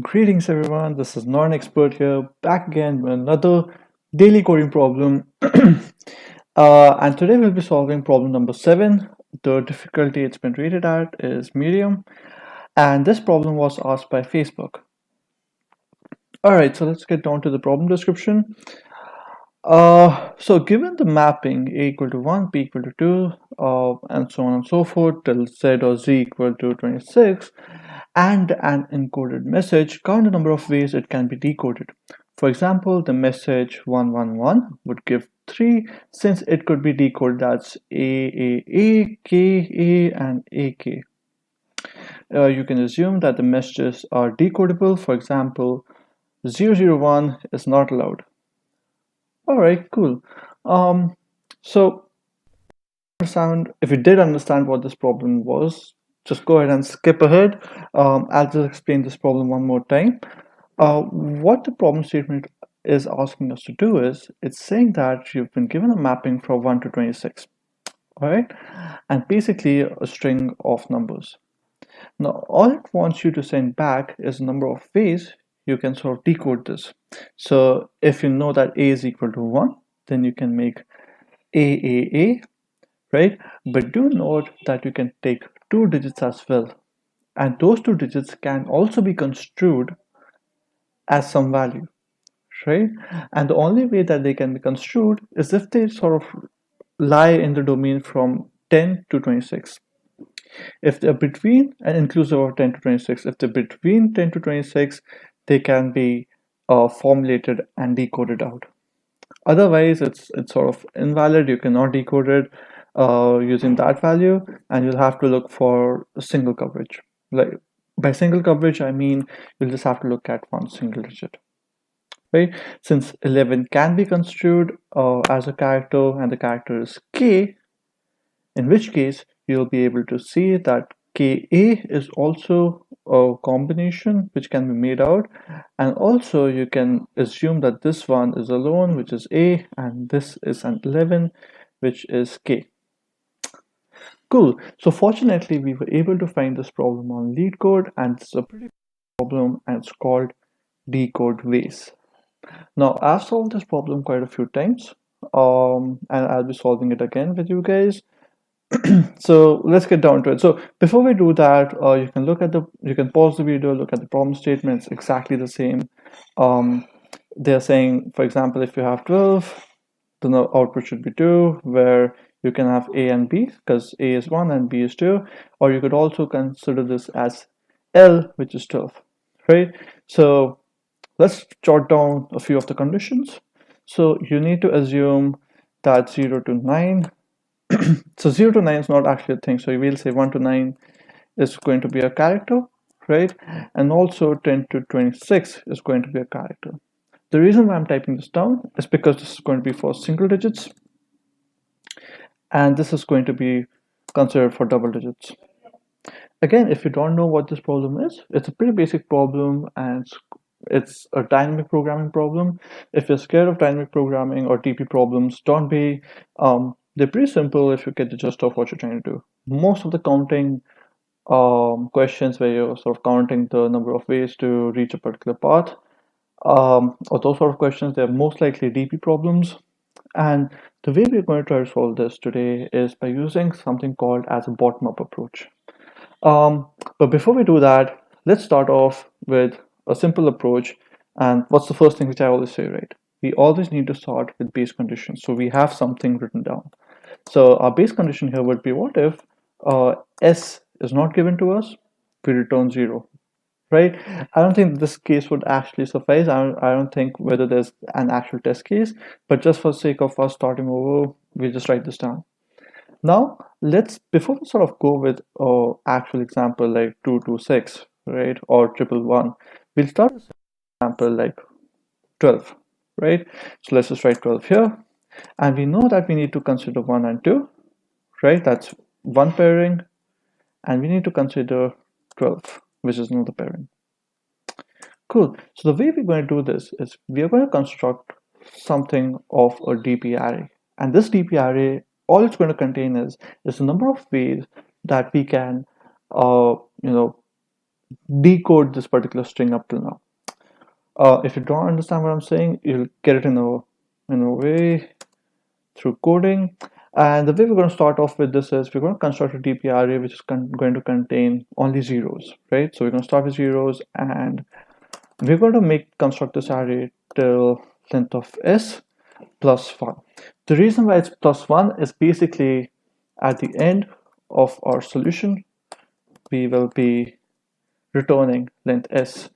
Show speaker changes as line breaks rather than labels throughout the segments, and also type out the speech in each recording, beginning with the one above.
Greetings everyone, this is not an expert here, back again with another daily coding problem. And today we'll be solving problem number 7. The difficulty it's been rated at is medium, and this problem was asked by Facebook. Alright, so let's get down to the problem description. So given the mapping a equal to 1, b equal to 2, and so on and so forth till z or z equal to 26, and an encoded message, count the number of ways it can be decoded. For example, the message 111 would give 3 since it could be decoded as A, K, A, and AK. You can assume that the messages are decodable. For example, 001 is not allowed. All right, cool. So if you did understand what this problem was, just go ahead and skip ahead. I'll just explain this problem one more time. What the problem statement is asking us to do is, it's saying that you've been given a mapping from 1 to 26, all right? And basically a string of numbers. Now, all it wants you to send back is a number of ways you can sort of decode this. So if you know that a is equal to 1, then you can make a, right? But do note that you can take 2 digits as well. And those 2 digits can also be construed as some value, right? And the only way that they can be construed is if they sort of lie in the domain from 10 to 26. If they're between and inclusive of 10 to 26, if they're between 10 to 26, they can be formulated and decoded out. Otherwise, it's sort of invalid. You cannot decode it using that value, and you'll have to look for a single coverage. Like by single coverage, I mean you'll just have to look at one single digit, right? Since 11 can be construed as a character, and the character is K, in which case you'll be able to see that Ka is also a combination which can be made out, and also you can assume that this one is alone, which is A, and this is an 11, which is K. Cool. So fortunately we were able to find this problem on LeetCode, and it's a pretty problem, and it's called Decode Ways. Now I've solved this problem quite a few times, and I'll be solving it again with you guys. So let's get down to it. So before we do that, you can pause the video, look at the problem statement. It's exactly the same. They're saying, for example, if you have 12, the output should be 2, where you can have A and B because A is 1 and B is 2, or you could also consider this as L, which is 12, right? So let's jot down a few of the conditions. So you need to assume that 0 to 9, so 0 to 9 is not actually a thing, so you will say 1 to 9 is going to be a character, right? And also 10 to 26 is going to be a character. The reason why I'm typing this down is because this is going to be for single digits, and this is going to be considered for double digits. Again, if you don't know what this problem is, it's a pretty basic problem, and it's a dynamic programming problem. If you're scared of dynamic programming or DP problems, don't be. They're pretty simple if you get the gist of what you're trying to do. Most of the counting questions where you're sort of counting the number of ways to reach a particular path, or those sort of questions, they're most likely DP problems. And the way we're going to try to solve this today is by using something called as a bottom-up approach. But before we do that, let's start off with a simple approach. And what's the first thing which I always say, right? We always need to start with base conditions. So we have something written down. So our base condition here would be, what if S is not given to us, we return 0, right? I don't think this case would actually suffice. I don't think whether there's an actual test case, but just for the sake of us starting over, we just write this down. Now, before we sort of go with actual example like 226, right, or 111, we'll start with example like 12, right? So let's just write 12 here. And we know that we need to consider 1 and 2, right? That's one pairing. And we need to consider 12, which is another pairing. Cool. So the way we're going to do this is we are going to construct something of a DP array. And this DP array, all it's going to contain is a number of ways that we can, uh, you know, decode this particular string up till now. If you don't understand what I'm saying, you'll get it in a way through coding. And the way we're going to start off with this is we're going to construct a DP array which is going to contain only zeros, right? So we're going to start with zeros, and we're going to construct this array till length of s plus 1. The reason why it's plus 1 is basically at the end of our solution, we will be returning length s.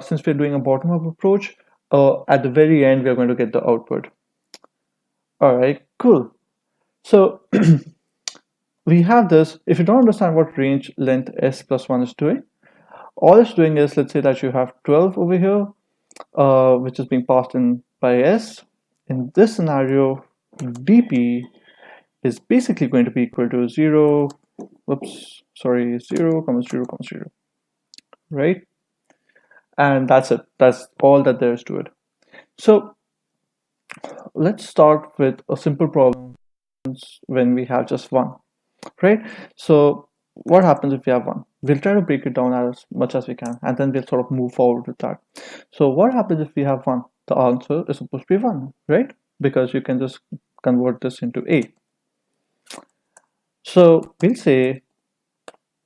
Since we're doing a bottom-up approach, at the very end, we're going to get the output. All right, cool. So we have this. If you don't understand what range length s plus 1 is doing, all it's doing is, let's say that you have 12 over here, which is being passed in by s. In this scenario, dp is basically going to be equal to 0, 0, comma 0, comma 0, right? And that's it. That's all that there is to it. So let's start with a simple problem when we have just one, right? So what happens if we have one? We'll try to break it down as much as we can, and then we'll sort of move forward with that. So what happens if we have one? The answer is supposed to be 1, right? Because you can just convert this into a. So we'll say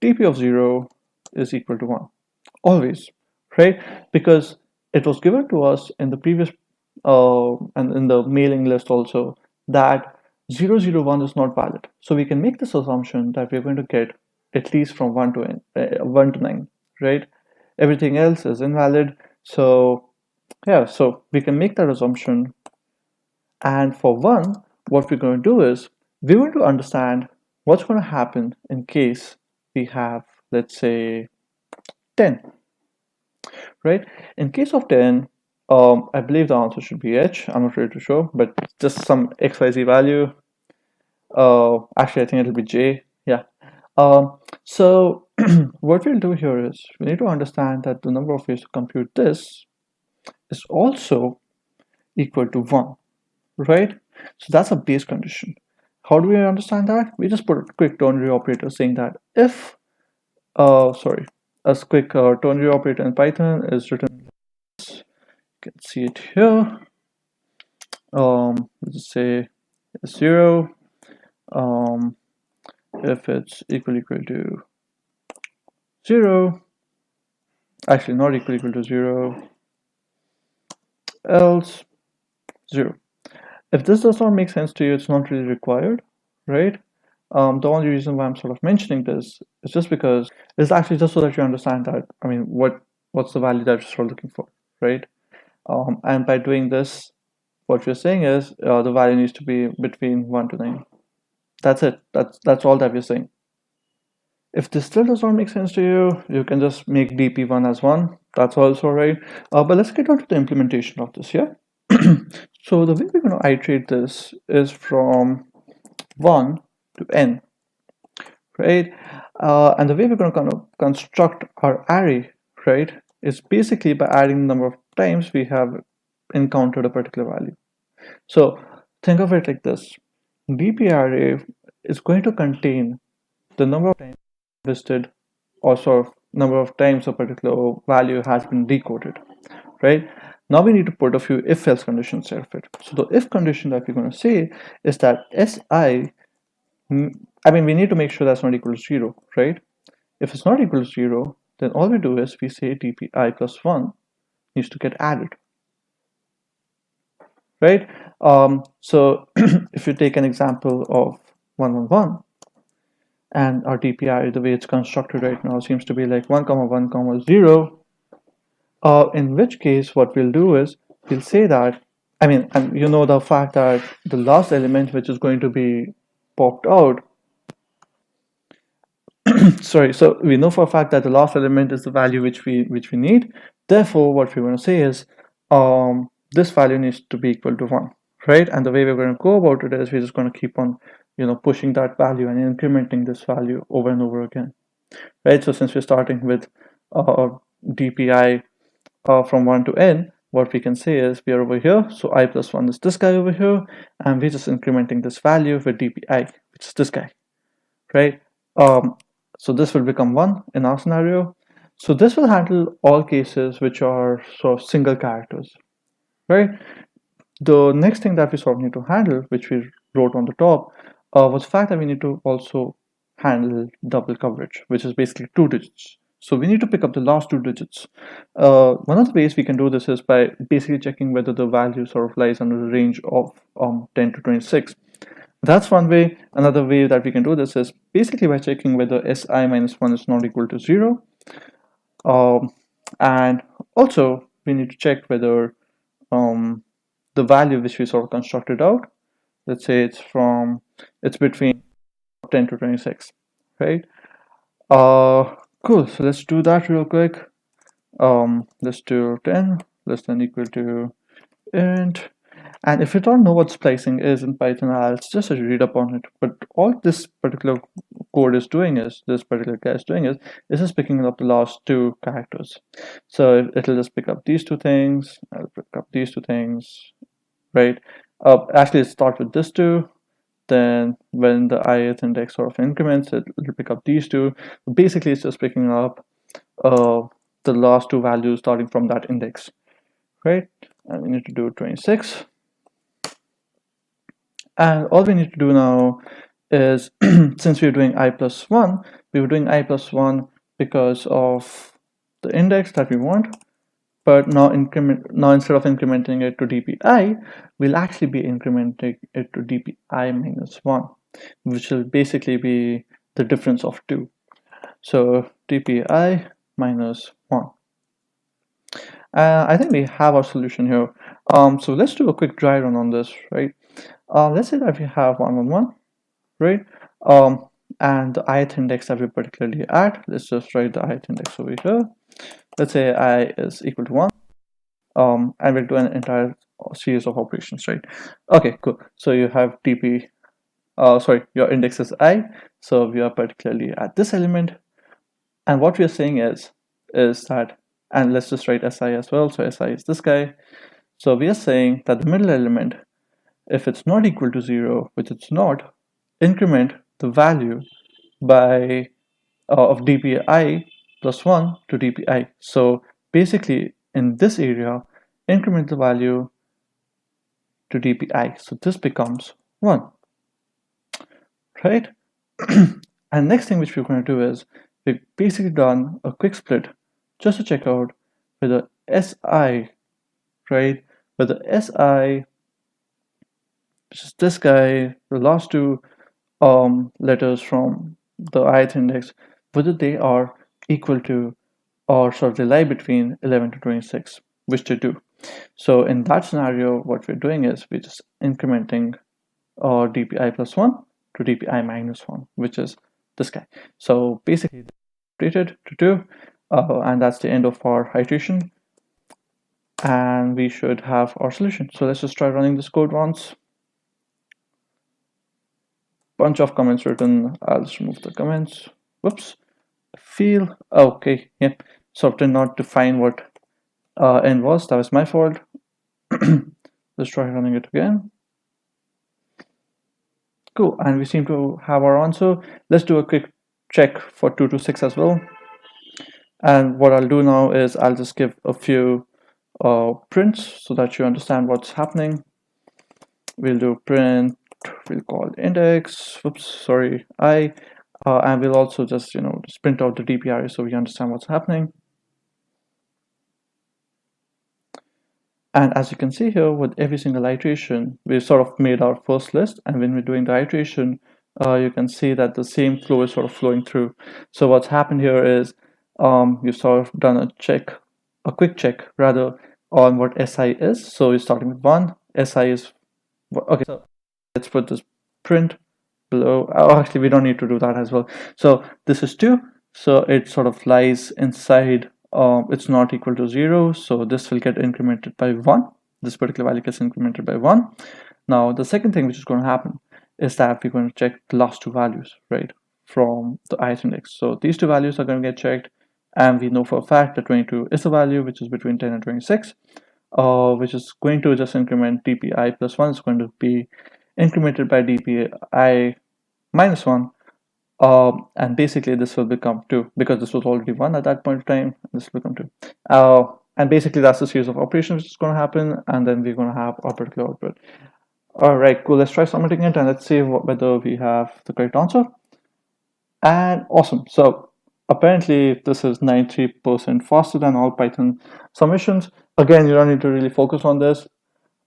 dp of 0 is equal to 1, always, right? Because it was given to us in the previous and in the mailing list also that 001 is not valid. So we can make this assumption that we're going to get at least from 1 to 1 to 9, right? Everything else is invalid. So yeah, so we can make that assumption. And for 1, what we're going to do is we're going to understand what's going to happen in case we have, let's say, 10, right? In case of 10, I believe the answer should be h. I'm not really too sure, but just some xyz value. Actually, I think it'll be j. Yeah. So what we'll do here is we need to understand that the number of ways to compute this is also equal to 1, right? So that's a base condition. How do we understand that? We just put a quick ternary operator saying that if, a quick ternary operator in Python is written, you can see it here. Let's say 0, if it's equal to 0, actually not equal to 0, else 0. If this does not make sense to you, it's not really required, right? The only reason why I'm sort of mentioning this is just because it's actually just so that you understand that, I mean, what's the value that you're sort of looking for, right? And by doing this, what we're saying is the value needs to be between 1 to 9. That's it. That's all that we're saying. If this still does not make sense to you, you can just make dp1 as 1. That's also right. But let's get on to the implementation of this here. So the way we're going to iterate this is from 1 to n, right? And the way we're going to kind of construct our array, right, is basically by adding the number of times we have encountered a particular value. So think of it like this. DP array is going to contain the number of times visited, or sort of number of times a particular value has been decoded, right? Now we need to put a few if-else conditions of it. So the if condition that we're going to say is that si, I mean, we need to make sure that's not equal to 0, right? If it's not equal to 0, then all we do is we say dpi plus 1 needs to get added, right? So if you take an example of 111, and our DPI, the way it's constructed right now, seems to be like 1 comma 1 comma 0, in which case what we'll do is we'll say that, I mean, and you know the fact that the last element which is going to be popped out, sorry, so we know for a fact that the last element is the value which we need. Therefore, what we want to say is this value needs to be equal to 1, right? And the way we're going to go about it is we're just going to keep on, pushing that value and incrementing this value over and over again, right? So since we're starting with dpi from 1 to n, what we can say is we are over here, so I plus 1 is this guy over here, and we're just incrementing this value with dpi, which is this guy, right? So this will become 1 in our scenario. So this will handle all cases which are sort of single characters, right? The next thing that we sort of need to handle, which we wrote on the top, was the fact that we need to also handle double coverage, which is basically 2 digits. So we need to pick up the last 2 digits. One of the ways we can do this is by basically checking whether the value sort of lies under the range of 10 to 26. That's one way. Another way that we can do this is basically by checking whether si minus 1 is not equal to 0. And also we need to check whether the value which we sort of constructed out, let's say it's between 10 to 26, right? Cool. So let's do that real quick. Let's do 10 less than equal to int. And if you don't know what splicing is in Python, I'll just read up on it. But all this particular code is doing is, this particular guy is doing is just picking up the last 2 characters. So it'll just pick up these 2 things, I'll pick up these 2 things, right? Actually, it starts with this 2. Then when the ith index sort of increments, it'll pick up these 2. Basically, it's just picking up the last 2 values starting from that index, right? And we need to do 26. And all we need to do now is, since we're doing I plus 1, we were doing I plus 1 because of the index that we want. But now instead of incrementing it to dpi, we'll actually be incrementing it to dpi minus 1, which will basically be the difference of 2. So dpi minus 1. I think we have our solution here. So let's do a quick dry run on this, right? Let's say that we have 1 1 1, right? And the ith index that we're particularly at, let's just write the ith index over here. Let's say I is equal to 1. And we'll do an entire series of operations, right? Okay, cool. So you have dp, sorry, your index is I. So we are particularly at this element. And what we are saying is that, and let's just write si as well. So si is this guy. So we are saying that the middle element, if it's not equal to 0, which it's not, increment the value by of dpi plus 1 to dpi. So basically in this area, increment the value to dpi. So this becomes 1, right? And next thing which we're going to do is we've basically done a quick split just to check out whether si, right, whether si, which is this guy, the last 2 letters from the ith index, whether they are equal to or sort of they lie between 11 to 26, which they do. So in that scenario, what we're doing is we're just incrementing dpi plus 1 to dpi minus 1, which is this guy. So basically, updated to 2, and that's the end of our iteration. And we should have our solution. So let's just try running this code once. Bunch of comments written. I'll just remove the comments. Whoops. Feel okay. Yeah. So did not define what n was. That was my fault. Let's try running it again. Cool. And we seem to have our answer. Let's do a quick check for 2 to 6 as well. And what I'll do now is I'll just give a few prints so that you understand what's happening. We'll do print, we'll call index, oops, sorry, I, and we'll also just, just print out the DPRA so we understand what's happening. And as you can see here, with every single iteration, we sort of made our first list, and when we're doing the iteration, you can see that the same flow is sort of flowing through. So what's happened here is you've sort of done a quick check rather on what SI is. So you're starting with 1, SI is, okay, so let's put this print below. Oh, actually, we don't need to do that as well. So this is 2, so it sort of lies inside. It's not equal to 0, so this will get incremented by 1. This particular value gets incremented by 1. Now the second thing which is going to happen is that we're going to check the last 2 values, right, from the ith index. So these 2 values are going to get checked, and we know for a fact that 22 is a value which is between 10 and 26, which is going to just increment dpi plus 1 is going to be incremented by dpi minus 1, And basically this will become 2 because this was already 1 at that point of time. This will become 2. And basically that's the series of operations which is going to happen, and then we're going to have our particular output. All right, cool. Let's try submitting it and let's see whether we have the correct answer. And awesome. So apparently this is 93% faster than all Python submissions. Again, you don't need to really focus on this.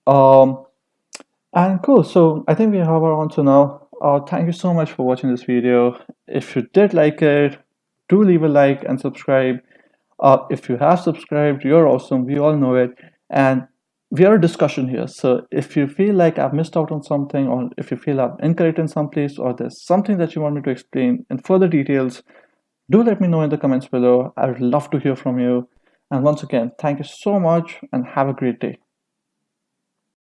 And cool. So I think we have our answer now. Thank you so much for watching this video. If you did like it, do leave a like and subscribe. If you have subscribed, you're awesome. We all know it. And we are a discussion here. So if you feel like I've missed out on something, or if you feel I'm incorrect in some place, or there's something that you want me to explain in further details, do let me know in the comments below. I would love to hear from you. And once again, thank you so much and have a great day.